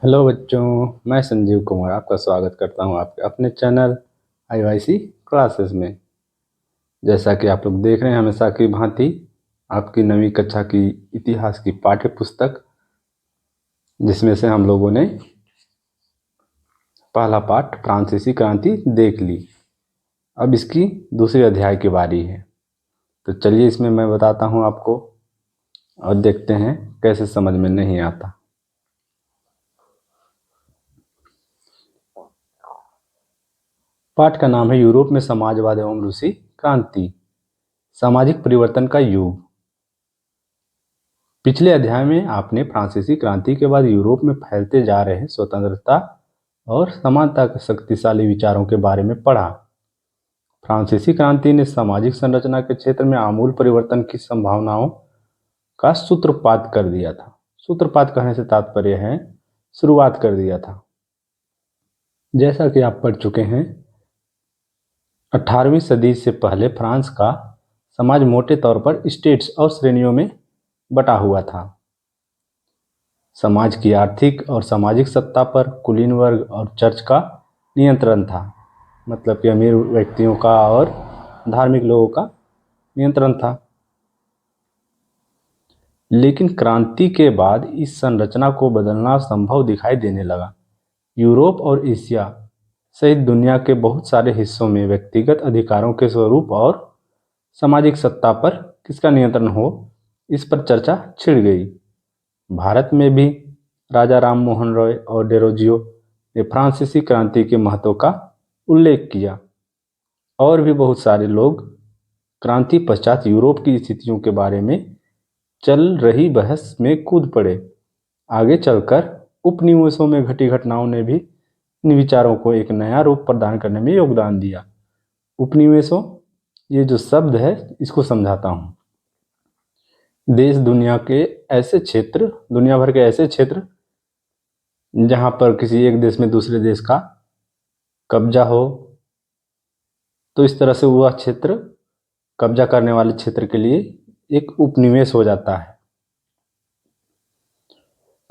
Hello बच्चों, मैं संजीव कुमार आपका स्वागत करता हूं आपके अपने चैनल आईवाईसी क्लासेस में। जैसा कि आप लोग देख रहे हैं, हमेशा की भांति आपकी 9वीं कक्षा की इतिहास की पाठ्य पुस्तक, जिसमें से हम लोगों ने पहला पाठ फ्रांसीसी क्रांति देख ली। अब इसकी दूसरे अध्याय की बारी है, तो चलिए इसमें मैं बताता हूं आपको और देखते हैं कैसे समझ में नहीं आता। पाठ का नाम है यूरोप में समाजवाद एवं रूसी क्रांति, सामाजिक परिवर्तन का युग। पिछले अध्याय में आपने फ्रांसीसी क्रांति के बाद यूरोप में फैलते जा रहे स्वतंत्रता और समानता के शक्तिशाली विचारों के बारे में पढ़ा। फ्रांसीसी क्रांति ने सामाजिक संरचना के क्षेत्र में आमूल परिवर्तन की संभावनाओं का सूत्रपात कर दिया था। सूत्रपात कहने से तात्पर्य है शुरुआत कर दिया था। जैसा कि आप पढ़ चुके हैं, 18वीं सदी से पहले फ्रांस का समाज मोटे तौर पर स्टेट्स और श्रेणियों में बटा हुआ था। समाज की आर्थिक और सामाजिक सत्ता पर कुलीन वर्ग और चर्च का नियंत्रण था, मतलब कि अमीर व्यक्तियों का और धार्मिक लोगों का नियंत्रण था। लेकिन क्रांति के बाद इस संरचना को बदलना संभव दिखाई देने लगा। यूरोप और एशिया सहित दुनिया के बहुत सारे हिस्सों में व्यक्तिगत अधिकारों के स्वरूप और सामाजिक सत्ता पर किसका नियंत्रण हो, इस पर चर्चा छिड़ गई। भारत में भी राजा राम मोहन रॉय और डेरोजियो ने फ्रांसीसी क्रांति के महत्व का उल्लेख किया, और भी बहुत सारे लोग क्रांति पश्चात यूरोप की स्थितियों के बारे में चल रही बहस में कूद पड़े। आगे चलकर उपनिवेशों में घटी घटनाओं ने भी इन विचारों को एक नया रूप प्रदान करने में योगदान दिया। उपनिवेशों, ये जो शब्द है इसको समझाता हूँ। देश दुनिया भर के ऐसे क्षेत्र जहां पर किसी एक देश में दूसरे देश का कब्जा हो, तो इस तरह से वह क्षेत्र कब्जा करने वाले क्षेत्र के लिए एक उपनिवेश हो जाता है।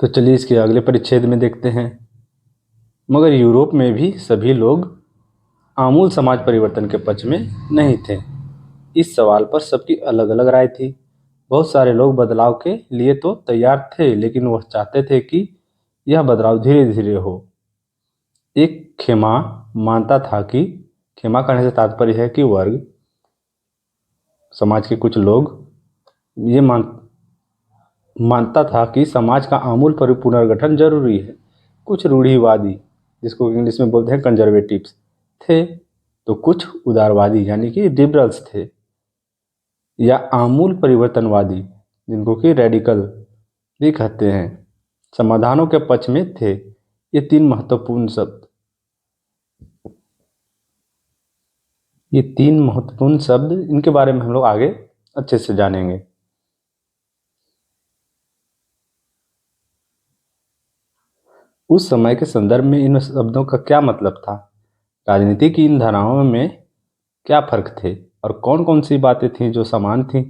तो चलिए इसके अगले परिच्छेद में देखते हैं। मगर यूरोप में भी सभी लोग आमूल समाज परिवर्तन के पक्ष में नहीं थे। इस सवाल पर सबकी अलग अलग राय थी। बहुत सारे लोग बदलाव के लिए तो तैयार थे, लेकिन वह चाहते थे कि यह बदलाव धीरे धीरे हो। एक खेमा मानता था कि, खेमा करने से तात्पर्य है कि वर्ग, समाज के कुछ लोग ये मानता था कि समाज का आमूल पुनर्गठन जरूरी है। कुछ रूढ़िवादी, जिसको इंग्लिश में बोलते हैं कंजर्वेटिव्स, थे, तो कुछ उदारवादी यानी कि लिबरल्स थे, या आमूल परिवर्तनवादी, जिनको कि रेडिकल भी कहते हैं, समाधानों के पक्ष में थे। ये तीन महत्वपूर्ण शब्द, इनके बारे में हम लोग आगे अच्छे से जानेंगे। उस समय के संदर्भ में इन शब्दों का क्या मतलब था, राजनीति की इन धाराओं में क्या फर्क थे, और कौन कौन सी बातें थीं जो समान थीं।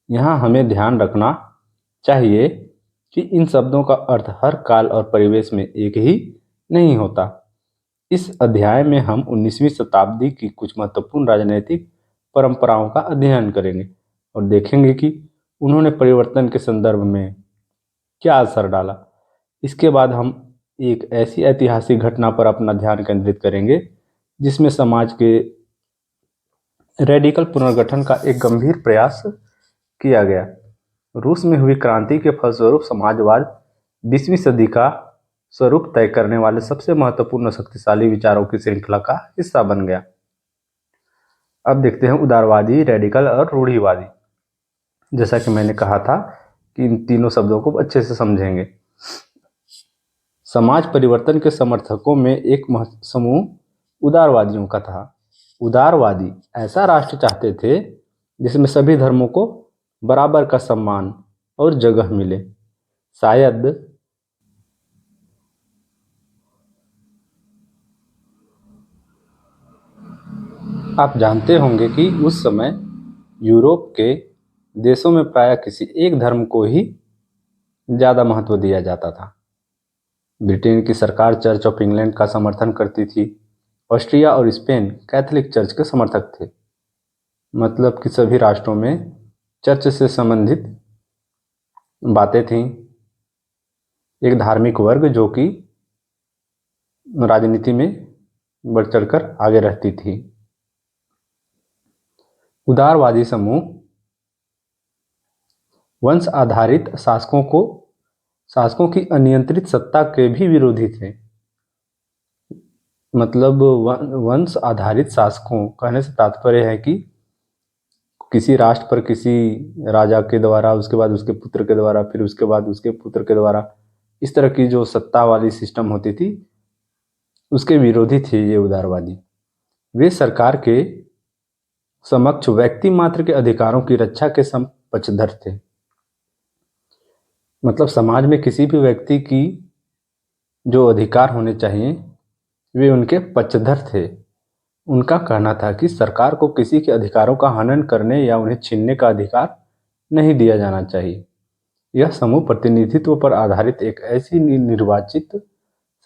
यहाँ हमें ध्यान रखना चाहिए कि इन शब्दों का अर्थ हर काल और परिवेश में एक ही नहीं होता। इस अध्याय में हम 19वीं शताब्दी की कुछ महत्वपूर्ण राजनीतिक परंपराओं का अध्ययन करेंगे और देखेंगे कि उन्होंने परिवर्तन के संदर्भ में क्या असर डाला। इसके बाद हम एक ऐसी ऐतिहासिक घटना पर अपना ध्यान केंद्रित करेंगे जिसमें समाज के रेडिकल पुनर्गठन का एक गंभीर प्रयास किया गया। रूस में हुई क्रांति के फलस्वरूप समाजवाद 20वीं सदी का स्वरूप तय करने वाले सबसे महत्वपूर्ण शक्तिशाली विचारों की श्रृंखला का हिस्सा बन गया। अब देखते हैं उदारवादी, रेडिकल और रूढ़िवादी। जैसा कि मैंने कहा था कि इन तीनों शब्दों को अच्छे से समझेंगे। समाज परिवर्तन के समर्थकों में एक समूह उदारवादियों का था। उदारवादी ऐसा राष्ट्र चाहते थे जिसमें सभी धर्मों को बराबर का सम्मान और जगह मिले। शायद आप जानते होंगे कि उस समय यूरोप के देशों में प्रायः किसी एक धर्म को ही ज़्यादा महत्व दिया जाता था। ब्रिटेन की सरकार चर्च ऑफ इंग्लैंड का समर्थन करती थी। ऑस्ट्रिया और स्पेन कैथोलिक चर्च के समर्थक थे। मतलब कि सभी राष्ट्रों में चर्च से संबंधित बातें थीं। एक धार्मिक वर्ग जो कि राजनीति में बढ़ चढ़कर आगे रहती थी। उदारवादी समूह वंश आधारित शासकों की अनियंत्रित सत्ता के भी विरोधी थे। मतलब वंश आधारित शासकों कहने से तात्पर्य है कि किसी राष्ट्र पर किसी राजा के द्वारा, उसके बाद उसके पुत्र के द्वारा, फिर उसके बाद उसके पुत्र के द्वारा, इस तरह की जो सत्ता वाली सिस्टम होती थी उसके विरोधी थे ये उदारवादी। वे सरकार के समक्ष व्यक्ति मात्र के अधिकारों की रक्षा के पक्षधर थे। मतलब समाज में किसी भी व्यक्ति की जो अधिकार होने चाहिए वे उनके पक्षधर थे। उनका कहना था कि सरकार को किसी के अधिकारों का हनन करने या उन्हें छीनने का अधिकार नहीं दिया जाना चाहिए। यह समूह प्रतिनिधित्व पर आधारित एक ऐसी निर्वाचित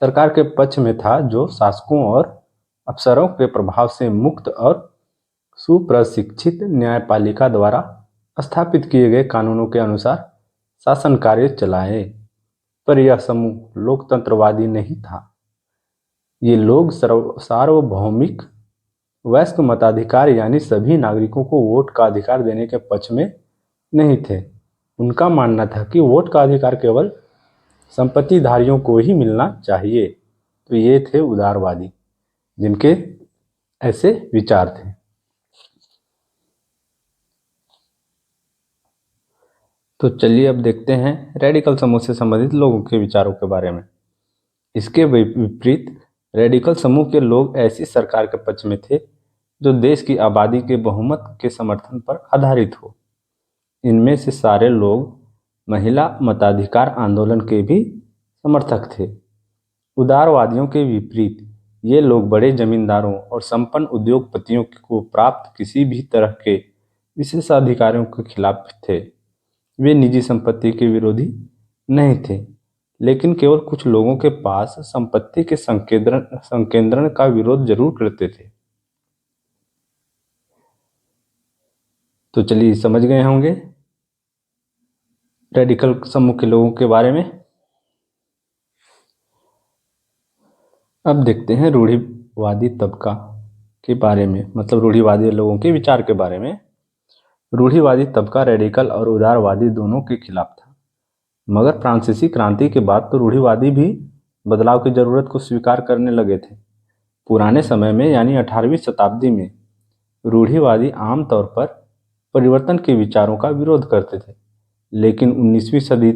सरकार के पक्ष में था जो शासकों और अफसरों के प्रभाव से मुक्त और सुप्रशिक्षित न्यायपालिका द्वारा स्थापित किए गए कानूनों के अनुसार शासन कार्य चलाए। पर यह समूह लोकतंत्रवादी नहीं था। ये लोग सार्वभौमिक वयस्क मताधिकार यानी सभी नागरिकों को वोट का अधिकार देने के पक्ष में नहीं थे। उनका मानना था कि वोट का अधिकार केवल संपत्तिधारियों को ही मिलना चाहिए। तो ये थे उदारवादी जिनके ऐसे विचार थे। तो चलिए अब देखते हैं रेडिकल समूह से संबंधित लोगों के विचारों के बारे में। इसके विपरीत रेडिकल समूह के लोग ऐसी सरकार के पक्ष में थे जो देश की आबादी के बहुमत के समर्थन पर आधारित हो। इनमें से सारे लोग महिला मताधिकार आंदोलन के भी समर्थक थे। उदारवादियों के विपरीत ये लोग बड़े जमींदारों और संपन्न उद्योगपतियों को प्राप्त किसी भी तरह के विशेषाधिकारों के खिलाफ थे। वे निजी संपत्ति के विरोधी नहीं थे, लेकिन केवल कुछ लोगों के पास संपत्ति के संकेंद्रण का विरोध जरूर करते थे। तो चलिए समझ गए होंगे रेडिकल समूह के लोगों के बारे में। अब देखते हैं रूढ़िवादी तबका के बारे में, मतलब रूढ़िवादी लोगों के विचार के बारे में। रूढ़िवादी तबका रेडिकल और उदारवादी दोनों के खिलाफ था, मगर फ्रांसीसी क्रांति के बाद तो रूढ़िवादी भी बदलाव की जरूरत को स्वीकार करने लगे थे। पुराने समय में यानी 18वीं शताब्दी में रूढ़िवादी आमतौर पर परिवर्तन के विचारों का विरोध करते थे, लेकिन 19वीं सदी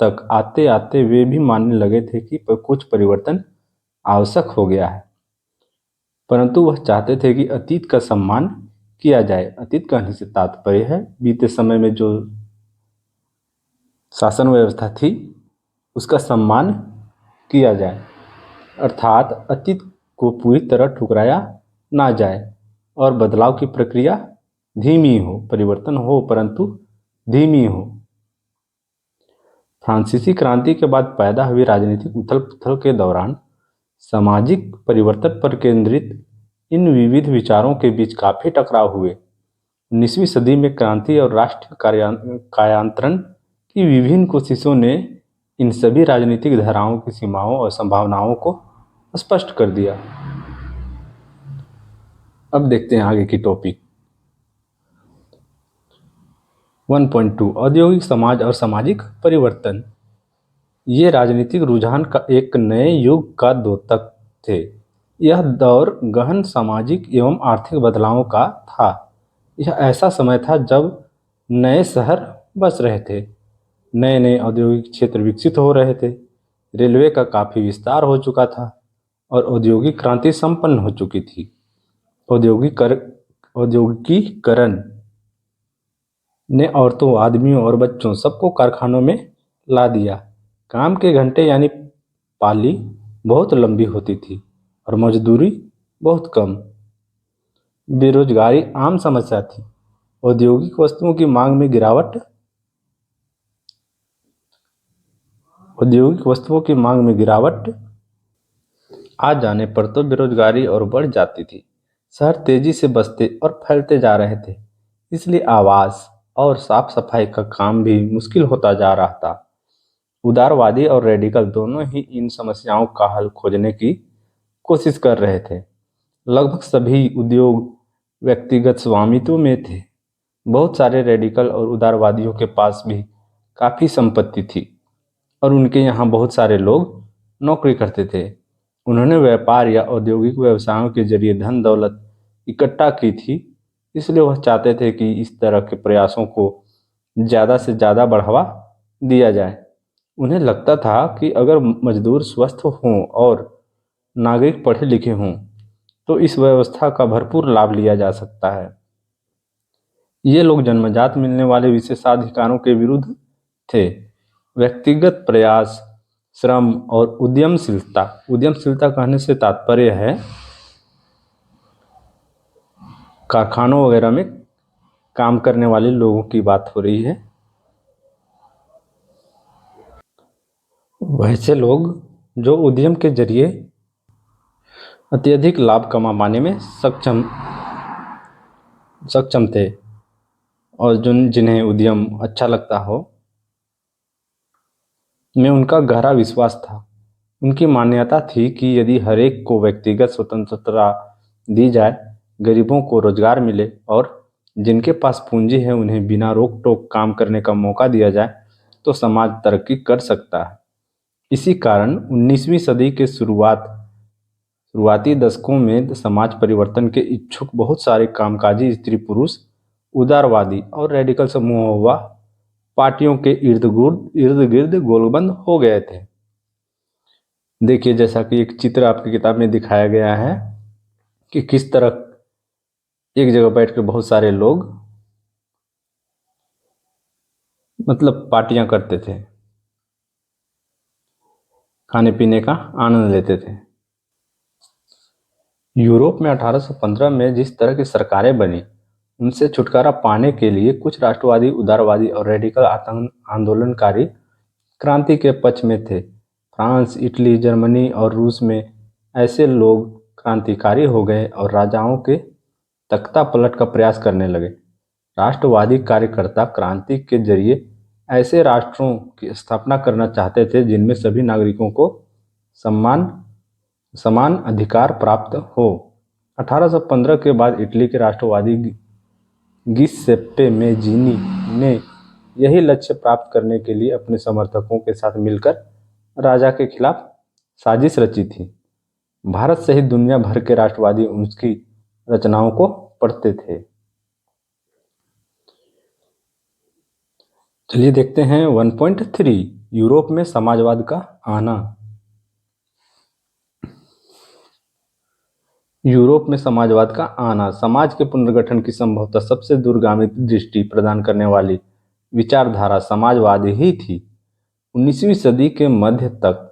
तक आते आते वे भी मानने लगे थे कि कुछ परिवर्तन आवश्यक हो गया है। परंतु वह चाहते थे कि अतीत का सम्मान किया जाए। अतीत कहने से तात्पर्य है बीते समय में जो शासन व्यवस्था थी उसका सम्मान किया जाए, अर्थात अतीत को पूरी तरह ठुकराया ना जाए और बदलाव की प्रक्रिया धीमी हो, परिवर्तन हो परंतु धीमी हो। फ्रांसीसी क्रांति के बाद पैदा हुई राजनीतिक उथल पुथल के दौरान सामाजिक परिवर्तन पर केंद्रित इन विविध विचारों के बीच काफी टकराव हुए। 19वीं सदी में क्रांति और राष्ट्र कायांतरण की विभिन्न कोशिशों ने इन सभी राजनीतिक धाराओं की सीमाओं और संभावनाओं को स्पष्ट कर दिया। अब देखते हैं आगे की टॉपिक 1.2 औद्योगिक समाज और सामाजिक परिवर्तन। ये राजनीतिक रुझान का एक नए युग का द्योतक थे। यह दौर गहन सामाजिक एवं आर्थिक बदलावों का था। यह ऐसा समय था जब नए शहर बस रहे थे, नए नए औद्योगिक क्षेत्र विकसित हो रहे थे, रेलवे का काफी विस्तार हो चुका था और औद्योगिक क्रांति संपन्न हो चुकी थी। औद्योगिकीकरण ने औरतों, आदमियों और बच्चों सबको कारखानों में ला दिया। काम के घंटे यानी पाली बहुत लंबी होती थी और मजदूरी बहुत कम। बेरोजगारी आम समस्या थी। औद्योगिक वस्तुओं की मांग में गिरावट औद्योगिक वस्तुओं की मांग में गिरावट आ जाने पर तो बेरोजगारी और बढ़ जाती थी। शहर तेजी से बसते और फैलते जा रहे थे, इसलिए आवास और साफ सफाई का काम भी मुश्किल होता जा रहा था। उदारवादी और रेडिकल दोनों ही इन समस्याओं का हल खोजने की कोशिश कर रहे थे। लगभग सभी उद्योग व्यक्तिगत स्वामित्व में थे। बहुत सारे रेडिकल और उदारवादियों के पास भी काफी संपत्ति थी और उनके यहाँ बहुत सारे लोग नौकरी करते थे। उन्होंने व्यापार या औद्योगिक व्यवसायों के जरिए धन दौलत इकट्ठा की थी, इसलिए वह चाहते थे कि इस तरह के प्रयासों को ज़्यादा से ज़्यादा बढ़ावा दिया जाए। उन्हें लगता था कि अगर मजदूर स्वस्थ हों और नागरिक पढ़े लिखे हों तो इस व्यवस्था का भरपूर लाभ लिया जा सकता है। ये लोग जन्मजात मिलने वाले विशेषाधिकारों के विरुद्ध थे। व्यक्तिगत प्रयास, श्रम और उद्यमशीलता। उद्यमशीलता कहने से तात्पर्य है कारखानों वगैरह में काम करने वाले लोगों की बात हो रही है। वैसे लोग जो उद्यम के जरिए अत्यधिक लाभ कमाने में सक्षम थे और जिन्हें उद्यम अच्छा लगता हो, में उनका गहरा विश्वास था। उनकी मान्यता थी कि यदि हर एक को व्यक्तिगत स्वतंत्रता दी जाए, गरीबों को रोजगार मिले और जिनके पास पूंजी है उन्हें बिना रोक टोक काम करने का मौका दिया जाए, तो समाज तरक्की कर सकता है। इसी कारण 19वीं सदी के शुरुआती दशकों में समाज परिवर्तन के इच्छुक बहुत सारे कामकाजी स्त्री पुरुष उदारवादी और रेडिकल समूहों व पार्टियों के इर्द गिर्द गोलबंद हो गए थे। देखिए, जैसा कि एक चित्र आपकी किताब में दिखाया गया है कि किस तरह एक जगह बैठ कर बहुत सारे लोग मतलब पार्टियां करते थे, खाने पीने का आनंद लेते थे। यूरोप में 1815 में जिस तरह की सरकारें बनी, उनसे छुटकारा पाने के लिए कुछ राष्ट्रवादी, उदारवादी और रेडिकल आंदोलनकारी क्रांति के पक्ष में थे। फ्रांस, इटली, जर्मनी और रूस में ऐसे लोग क्रांतिकारी हो गए और राजाओं के तख्ता पलट का प्रयास करने लगे। राष्ट्रवादी कार्यकर्ता क्रांति के जरिए ऐसे राष्ट्रों की स्थापना करना चाहते थे जिनमें सभी नागरिकों को समान अधिकार प्राप्त हो। 1815 के बाद इटली के राष्ट्रवादी गिसेप्पे मेजीनी ने यही लक्ष्य प्राप्त करने के लिए अपने समर्थकों के साथ मिलकर राजा के खिलाफ साजिश रची थी। भारत सहित दुनिया भर के राष्ट्रवादी उसकी रचनाओं को पढ़ते थे। चलिए देखते हैं 1.3 यूरोप में समाजवाद का आना। यूरोप में समाजवाद का आना समाज के पुनर्गठन की संभवतः सबसे दूरगामी दृष्टि प्रदान करने वाली विचारधारा समाजवाद ही थी। 19वीं सदी के मध्य तक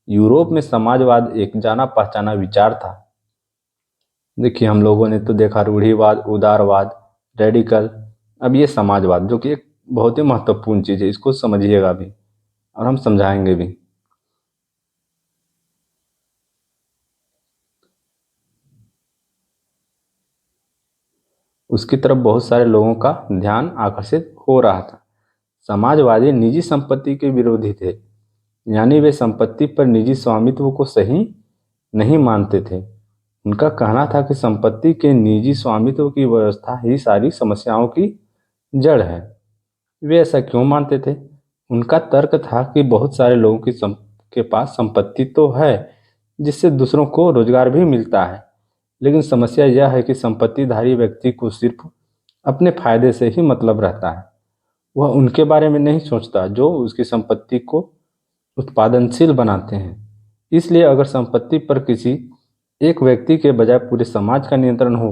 यूरोप में समाजवाद एक जाना पहचाना विचार था। देखिए, हम लोगों ने तो देखा रूढ़िवाद, उदारवाद, रेडिकल, अब ये समाजवाद, जो कि एक बहुत ही महत्वपूर्ण चीज है। इसको समझिएगा भी और हम समझाएंगे भी। उसकी तरफ बहुत सारे लोगों का ध्यान आकर्षित हो रहा था। समाजवादी निजी संपत्ति के विरोधी थे, यानी वे संपत्ति पर निजी स्वामित्व को सही नहीं मानते थे। उनका कहना था कि संपत्ति के निजी स्वामित्व की व्यवस्था ही सारी समस्याओं की जड़ है। वे ऐसा क्यों मानते थे? उनका तर्क था कि बहुत सारे लोगों के पास संपत्ति तो है जिससे दूसरों को रोजगार भी मिलता है, लेकिन समस्या यह है कि संपत्तिधारी व्यक्ति को सिर्फ अपने फायदे से ही मतलब रहता है। वह उनके बारे में नहीं सोचता जो उसकी संपत्ति को उत्पादनशील बनाते हैं। इसलिए अगर संपत्ति पर किसी एक व्यक्ति के बजाय पूरे समाज का नियंत्रण हो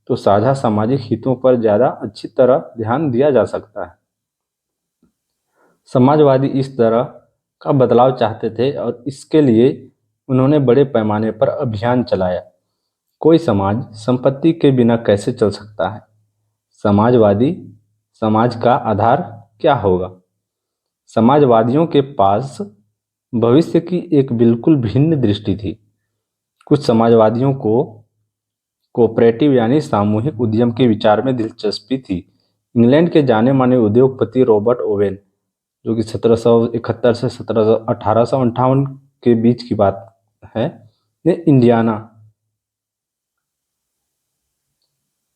तो साझा सामाजिक हितों पर ज्यादा अच्छी तरह ध्यान दिया जा सकता है। समाजवादी इस तरह का बदलाव चाहते थे और इसके लिए उन्होंने बड़े पैमाने पर अभियान चलाया। कोई समाज संपत्ति के बिना कैसे चल सकता है? समाजवादी समाज का आधार क्या होगा? समाजवादियों के पास भविष्य की एक बिल्कुल भिन्न दृष्टि थी। कुछ समाजवादियों को कोऑपरेटिव यानी सामूहिक उद्यम के विचार में दिलचस्पी थी। इंग्लैंड के जाने माने उद्योगपति रॉबर्ट ओवेन, जो कि 1771 से 1858 के बीच की बात है, ने इंडियाना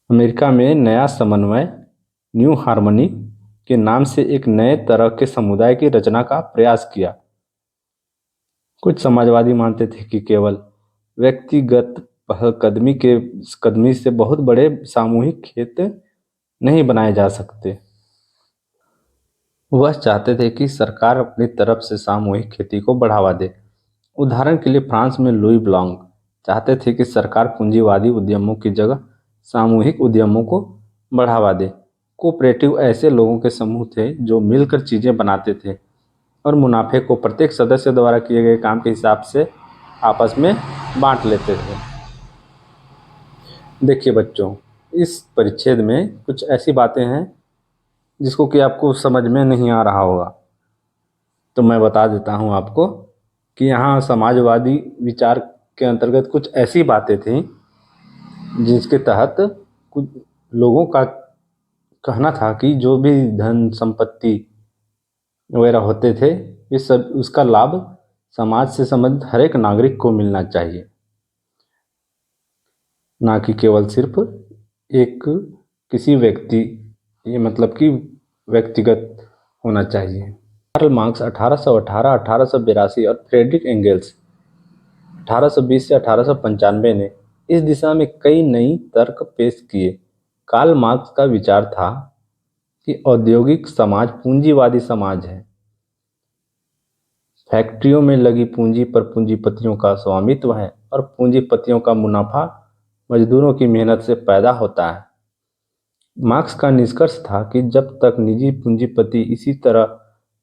अमेरिका में नया समन्वय न्यू हार्मनी के नाम से एक नए तरह के समुदाय की रचना का प्रयास किया। कुछ समाजवादी मानते थे कि केवल व्यक्तिगत पहलकदमी से बहुत बड़े सामूहिक खेत नहीं बनाए जा सकते। वह चाहते थे कि सरकार अपनी तरफ से सामूहिक खेती को बढ़ावा दे। उदाहरण के लिए फ्रांस में लुई ब्लॉन्ग चाहते थे कि सरकार पूंजीवादी उद्यमों की जगह सामूहिक उद्यमों को बढ़ावा दे। कोऑपरेटिव ऐसे लोगों के समूह थे जो मिलकर चीजें बनाते थे और मुनाफे को प्रत्येक सदस्य द्वारा किए गए काम के हिसाब से आपस में बांट लेते थे। देखिए बच्चों, इस परिच्छेद में कुछ ऐसी बातें हैं जिसको कि आपको समझ में नहीं आ रहा होगा, तो मैं बता देता हूँ आपको कि यहाँ समाजवादी विचार के अंतर्गत कुछ ऐसी बातें थीं जिसके तहत कुछ लोगों का कहना था कि जो भी धन संपत्ति वगैरह होते थे, ये सब उसका लाभ समाज से संबंधित हर एक नागरिक को मिलना चाहिए, ना कि केवल सिर्फ एक किसी व्यक्ति, ये मतलब कि व्यक्तिगत होना चाहिए। कार्ल मार्क्स 1818, 1882 और फ्रेडरिक एंगेल्स 1820 से 1895 ने इस दिशा में कई नई तर्क पेश किए। कार्ल मार्क्स का विचार था कि औद्योगिक समाज पूंजीवादी समाज है। फैक्ट्रियों में लगी पूंजी पर पूंजीपतियों का स्वामित्व है और पूंजीपतियों का मुनाफा मजदूरों की मेहनत से पैदा होता है। मार्क्स का निष्कर्ष था कि जब तक निजी पूंजीपति इसी तरह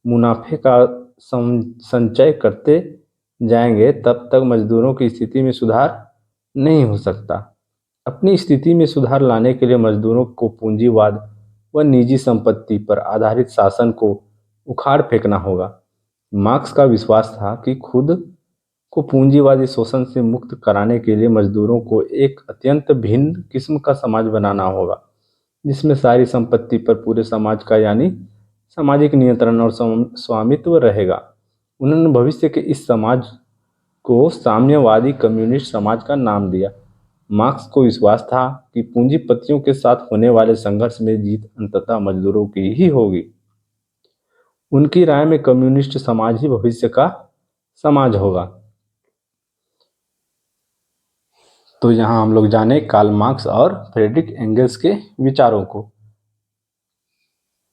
मुनाफे का संचय करते जाएंगे, तब तक मजदूरों की स्थिति में सुधार नहीं हो सकता। अपनी स्थिति में सुधार लाने के लिए मजदूरों को पूंजीवाद व निजी संपत्ति पर आधारित शासन को उखाड़ फेंकना होगा। मार्क्स का विश्वास था कि खुद को पूंजीवादी शोषण से मुक्त कराने के लिए मजदूरों को एक अत्यंत भिन्न किस्म का समाज बनाना होगा, जिसमें सारी संपत्ति पर पूरे समाज का यानी सामाजिक नियंत्रण और स्वामित्व रहेगा। उन्होंने भविष्य के इस समाज को साम्यवादी कम्युनिस्ट समाज का नाम दिया। मार्क्स को विश्वास था कि पूंजीपतियों के साथ होने वाले संघर्ष में जीत अंततः मजदूरों की ही होगी। उनकी राय में कम्युनिस्ट समाज ही भविष्य का समाज होगा। तो यहाँ हम लोग जाने कार्ल मार्क्स और फ्रेडरिक एंगल्स के विचारों को।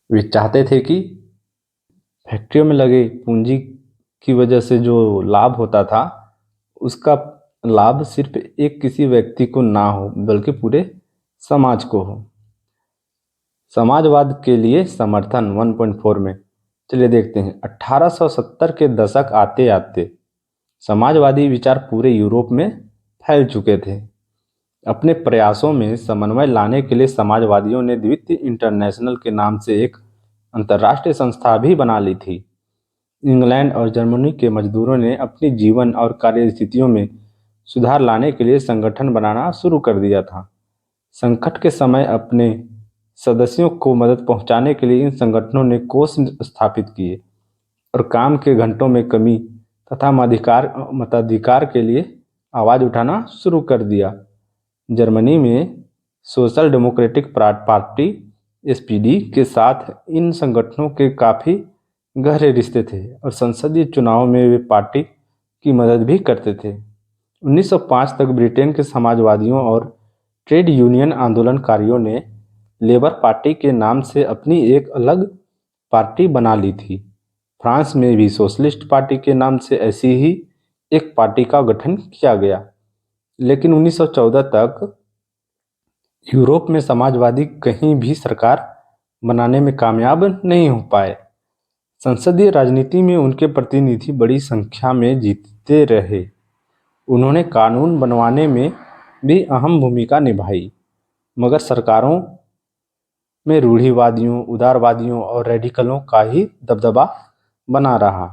वे चाहते थे कि फैक्ट्रियों में लगे पूंजी की वजह से जो लाभ होता था, उसका लाभ सिर्फ एक किसी व्यक्ति को ना हो, बल्कि पूरे समाज को हो। समाजवाद के लिए समर्थन 1.4 में चलिए देखते हैं। 1870 के दशक आते आते समाजवादी विचार पूरे यूरोप में फैल चुके थे। अपने प्रयासों में समन्वय लाने के लिए समाजवादियों ने द्वितीय इंटरनेशनल के नाम से एक अंतर्राष्ट्रीय संस्था भी बना ली थी। इंग्लैंड और जर्मनी के मजदूरों ने अपनी जीवन और कार्य स्थितियों में सुधार लाने के लिए संगठन बनाना शुरू कर दिया था। संकट के समय अपने सदस्यों को मदद पहुंचाने के लिए इन संगठनों ने कोष स्थापित किए और काम के घंटों में कमी तथा मताधिकार के लिए आवाज उठाना शुरू कर दिया। जर्मनी में सोशल डेमोक्रेटिक पार्टी SPD के साथ इन संगठनों के काफ़ी गहरे रिश्ते थे और संसदीय चुनाव में वे पार्टी की मदद भी करते थे। 1905 तक ब्रिटेन के समाजवादियों और ट्रेड यूनियन आंदोलनकारियों ने लेबर पार्टी के नाम से अपनी एक अलग पार्टी बना ली थी। फ्रांस में भी सोशलिस्ट पार्टी के नाम से ऐसी ही एक पार्टी का गठन किया गया, लेकिन 1914 तक यूरोप में समाजवादी कहीं भी सरकार बनाने में कामयाब नहीं हो पाए। संसदीय राजनीति में उनके प्रतिनिधि बड़ी संख्या में जीतते रहे। उन्होंने कानून बनवाने में भी अहम भूमिका निभाई, मगर सरकारों में रूढ़िवादियों, उदारवादियों और रेडिकलों का ही दबदबा बना रहा।